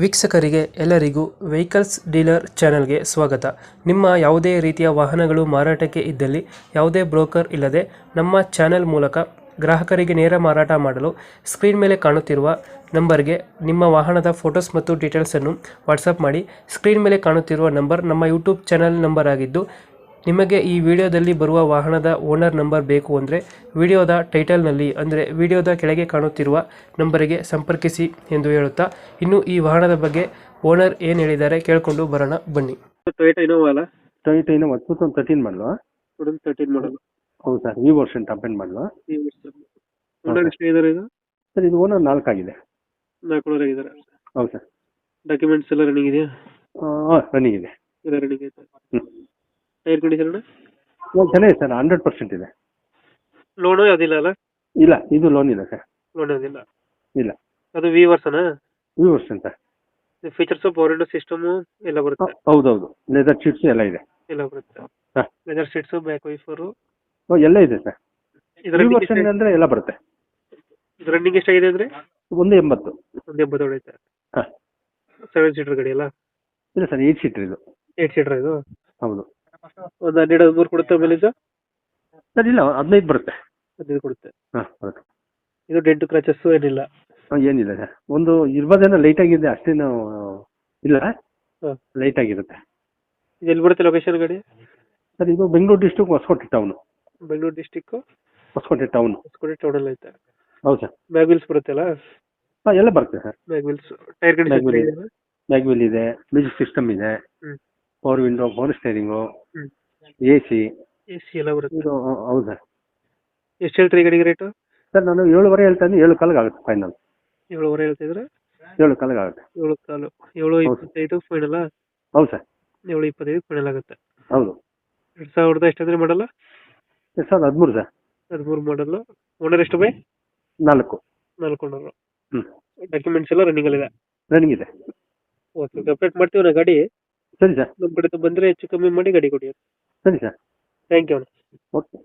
ವೀಕ್ಷಕರಿಗೆ ಎಲ್ಲರಿಗೂ vehicles dealer ಚಾನೆಲ್ಗೆ ಸ್ವಾಗತ. ನಿಮ್ಮ ಯಾವುದೇ ರೀತಿಯ ವಾಹನಗಳು ಮಾರಾಟಕ್ಕೆ ಇದ್ದಲ್ಲಿ ಯಾವುದೇ ಬ್ರೋಕರ್ ಇಲ್ಲದೆ ನಮ್ಮ ಚಾನೆಲ್ ಮೂಲಕ ಗ್ರಾಹಕರಿಗೆ ನೇರ ಮಾರಾಟ ಮಾಡಲು ಸ್ಕ್ರೀನ್ ಮೇಲೆ ಕಾಣುತ್ತಿರುವ ನಂಬರ್ಗೆ ನಿಮ್ಮ ವಾಹನದ ಫೋಟೋಸ್ ಮತ್ತು ಡೀಟೇಲ್ಸನ್ನು ವಾಟ್ಸಪ್ ಮಾಡಿ. ಸ್ಕ್ರೀನ್ ಮೇಲೆ ಕಾಣುತ್ತಿರುವ ನಂಬರ್ ನಮ್ಮ ಯೂಟ್ಯೂಬ್ ಚಾನೆಲ್ ನಂಬರ್ ಆಗಿದ್ದು, ನಿಮಗೆ ಈ ವಿಡಿಯೋದಲ್ಲಿ ಬರುವ ವಾಹನದ ಓನರ್ ನಂಬರ್ ಬೇಕು ಅಂದರೆ ವಿಡಿಯೋದ ಟೈಟಲ್ನಲ್ಲಿ ಅಂದರೆ ವಿಡಿಯೋದ ಕೆಳಗೆ ಕಾಣುತ್ತಿರುವ ನಂಬರಿಗೆ ಸಂಪರ್ಕಿಸಿ ಎಂದು ಹೇಳುತ್ತಾ, ಇನ್ನು ಈ ವಾಹನದ ಬಗ್ಗೆ ಓನರ್ ಏನು ಹೇಳಿದ್ದಾರೆ ಕೇಳಿಕೊಂಡು ಬರೋಣ ಬನ್ನಿ. ಟೊಯೋಟಾ ಇನೋವಾ ಅಲ್ಲ? ಟೊಯೋಟಾ ಇನೋವಾ 2013 ಮಾಡಲು. 2013 ಮಾಡಲ್. ಹೌದು ಸರ್, ಈ ವರ್ಷನ್ ಟಾಪ್ ಎಂಡ್ ಮಾಡಲು. ಓನರ್ ಎಷ್ಟು ಇದ್ದಾರೆ ಇದು? ಸರ್ ಇದು ಓನರ್ 4 ಆಗಿದೆ. 4 ಓನರ್ ಆಗಿದ್ದಾರೆ. ಹೌದು ಸರ್. ಡಾಕ್ಯುಮೆಂಟ್ಸ್ ಎಲ್ಲ ರನ್ನಿಂಗ್ ಇದೆಯಾ? ರನ್ನಿಂಗ್ ಇದೆ. ಇದೆ ರನ್ನಿಂಗ್ ಐತೆ. ಟೈರ್ ಕಂಡೀಷನ್ ಚೆನ್ನಾಗಿದೆ ಸರ್, 100% ಇದೆ. ಲೋನು ಯಾವುದಿಲ್ಲ ಅಲ್ಲ? ಇಲ್ಲ, ಇದು ಲೋನ್ ಇಲ್ಲ ಸರ್. ಲೋನ್ ಯಾವುದಿಲ್ಲ. ಇಲ್ಲ, ಅದು ವಿ ವರ್ಷನಾ? ಈ version sir. Features power window system ಎಲ್ಲ ಬರುತ್ತೆ. ಹೌದೌದು, ಲೆದರ್ ಶೀಟ್ಸ್ ಎಲ್ಲ ಇದೆ. ಎಲ್ಲ ಬರುತ್ತೆ. ಹಾಂ, ಲೆದರ್ ಸೀಟ್ಸ್, ಬ್ಯಾಕ್ ವೈಫರ್ ಎಲ್ಲ ಇದೆ ಸರ್. ಈ ವರ್ಷನ್ ಅಂದ್ರೆ ಎಲ್ಲ ಬರುತ್ತೆ. ಇದು ರನ್ನಿಂಗ್ ಎಷ್ಟಾಗಿದೆ ಅಂದ್ರೆ? 180. 180 ಹೊಡೈತೆ. ಹಾಂ. 7 ಸೀಟರ್ ಗಾಡಿ ಅಲ್ಲ? ಇಲ್ಲ ಸರ್, 8 ಸೀಟರ್ ಇದು. 8 ಸೀಟರ್ ಇದು? ಹೌದು. ಒಂದು 12-13 ಕೊಡುತ್ತೆ ಮೈಲೇಜ್? ಸರ್ ಇಲ್ಲ, 15 ಬರುತ್ತೆ. 15 ಕೊಡುತ್ತೆ. ಹಾಂ, ಬರುತ್ತೆ. ಇದು ಡೆಂಟ್ ಕ್ರಾಚಸ್ ಏನಿಲ್ಲ? ಏನಿಲ್ಲ ಸರ್, ಒಂದು ಇರ್ಬೋದೇನೋ ಲೈಟ್ ಆಗಿದೆ, ಅಷ್ಟೇನು ಇಲ್ಲ. ಹಾಂ, ಲೈಟ್ ಆಗಿರುತ್ತೆ. ಇದು ಎಲ್ಲಿ ಬರುತ್ತೆ ಲೊಕೇಶನ್ ಗಾಡಿ? ಸರ್ ಇದು Bengaluru district Hosakote town. Bengaluru district Hosakote town. Hosakote ಟೌನಲ್ಲಿ ಐತೆ. ಹೌದು ಸರ್. ಮ್ಯಾಗ್ ವೀಲ್ಸ್ ಬರುತ್ತಲ್ಲ? ಹಾಂ, ಎಲ್ಲ ಬರುತ್ತೆ sir. Mag wheels, tyre condition? Mag wheel ಇದೆ, ಮ್ಯೂಸಿಕ್ ಸಿಸ್ಟಮ್ ಇದೆ, power window, power steering, AC ಎಲ್ಲ ಬರುತ್ತೆ. ಇದು. ಹೌದು ಸರ್. ಎಷ್ಟು ಹೇಳ್ತೀರಿ ಗಾಡಿಗೆ ರೇಟು? ಸರ್ ನಾನು 7.5 ಹೇಳ್ತಾ ಇದ್ದೀನಿ, 7 ಕಾಲಿಗೆ ಆಗುತ್ತೆ ಫೈನಲ್. 7.5 ಹೇಳ್ತಿದ್ರೆ? 7 ಕಾಲಿಗೆ ಆಗುತ್ತೆ. 7 ಕಾಲು. 7.25 ಫೈನಲ್? ಹೌದು ಸರ್. 7.25 ಫೈನಲ್ ಆಗುತ್ತೆ. ಹೌದು. 2000 ಎಷ್ಟಂದ್ರೆ ಮಾಡಲ್ಲ? 2013 ಸರ್. 13 ಮಾಡಲು. ಓನರ್ ಎಷ್ಟು ಬೈ? 4. 4 ಓನರ್. ಹ್ಞೂ. ಡಾಕ್ಯುಮೆಂಟ್ಸ್ ಎಲ್ಲ ರನ್ನಿಂಗ್ ಇದೆ? ರನ್ನಿಂಗ್ ಇದೆ. ಓಕೆ, ಅಪ್ಡೇಟ್ ಮಾಡ್ತೀವಿ ನಾ ಗಾಡಿ. ಸರಿ ಸರ್. ನಮ್ಮ ಕಡೆ ಬಂದರೆ ಹೆಚ್ಚು ಕಮ್ಮಿ ಮಾಡಿ ಗಾಡಿ ಕೊಡಿ. ಸರಿ ಸರ್. Thank you. ಓಕೆ.